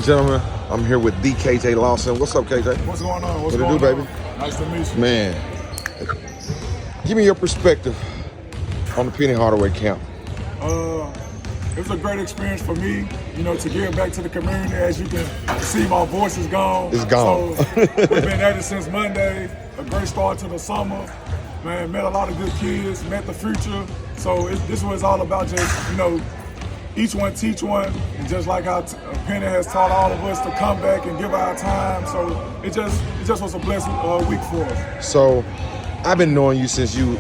Gentlemen, I'm here with the KJ Lawson. What's up, KJ? What's going on? What it do, baby? Nice to meet you. Man, give me your perspective on the Penny Hardaway camp. It was a great experience for me, to give back to the community. As you can see, my voice is gone. It's gone. So we've been at it since Monday. A great start to the summer. Man, met a lot of good kids, met the future. So this was all about just, each one teach one, and just like how Penny has taught all of us to come back and give our time. So it just was a blessed week for us. So I've been knowing you since you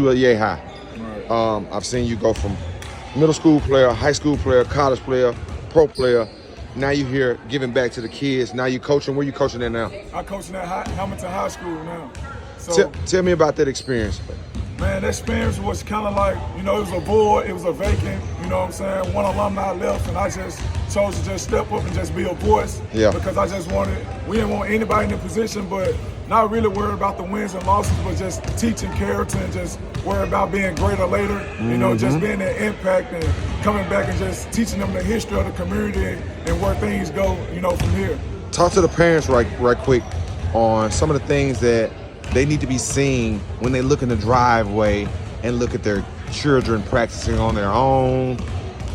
were yay high. Right. I've seen you go from middle school player, high school player, college player, pro player. Now you're here giving back to the kids. Now you're coaching. Where you coaching at now? I'm coaching at Hamilton High School now. So Tell me about that experience. man, that experience was kind of like, it was a void, it was a vacant, you know what I'm saying? One alumni left, and I just chose to just step up and just be a voice. Yeah. Because we didn't want anybody in the position, but not really worried about the wins and losses, but just teaching character and just worry about being greater later, just being an impact and coming back and just teaching them the history of the community and where things go, from here. Talk to the parents right quick on some of the things that they need to be seeing when they look in the driveway and look at their children practicing on their own.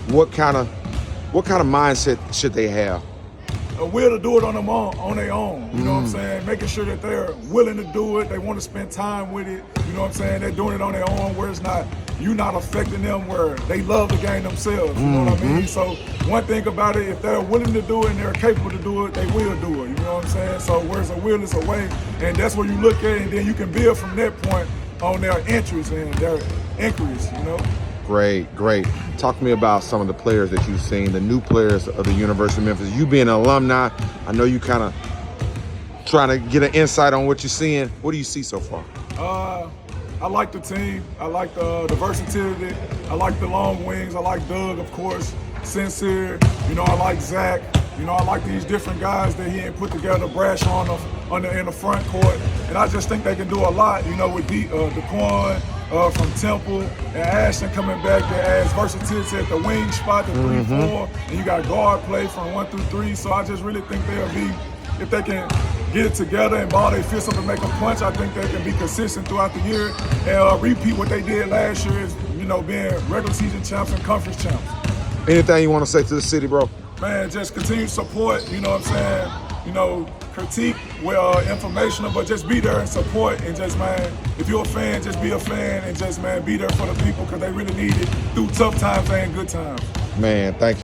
What kind of mindset should they have? A will to do it on their own, you know what I'm saying? Making sure that they're willing to do it, they want to spend time with it, you know what I'm saying? They're doing it on their own where you're not affecting them, where they love the game themselves, you know what I mean? So one thing about it, if they're willing to do it and they're capable to do it, they will do it, you know what I'm saying? So where's a will is a way, and that's where you look at it, and then you can build from that point on their interests and their inquiries, Great. Talk to me about some of the players that you've seen, the new players of the University of Memphis. You being an alumni, I know you kind of trying to get an insight on what you're seeing. What do you see so far? I like the team. I like the versatility. I like the long wings. I like Doug, of course. Sincere. I like Zach. I like these different guys that he ain't put together. Brash in the front court, and I just think they can do a lot. With DeQuan from Temple and Ashton coming back, that adds versatility at the wing spot, the 3-4, and you got guard play from 1 through 3. So I just really think they'll be, if they can get it together and ball their fists up and make a punch, I think they can be consistent throughout the year and repeat what they did last year, is being regular season champs and conference champs. Anything you want to say to the city, bro? Man, just continue support, you know what I'm saying? Critique with informational, but just be there and support, and just, man, if you're a fan, just be a fan and just, man, be there for the people, because they really need it through tough times and good times. Man, thank you.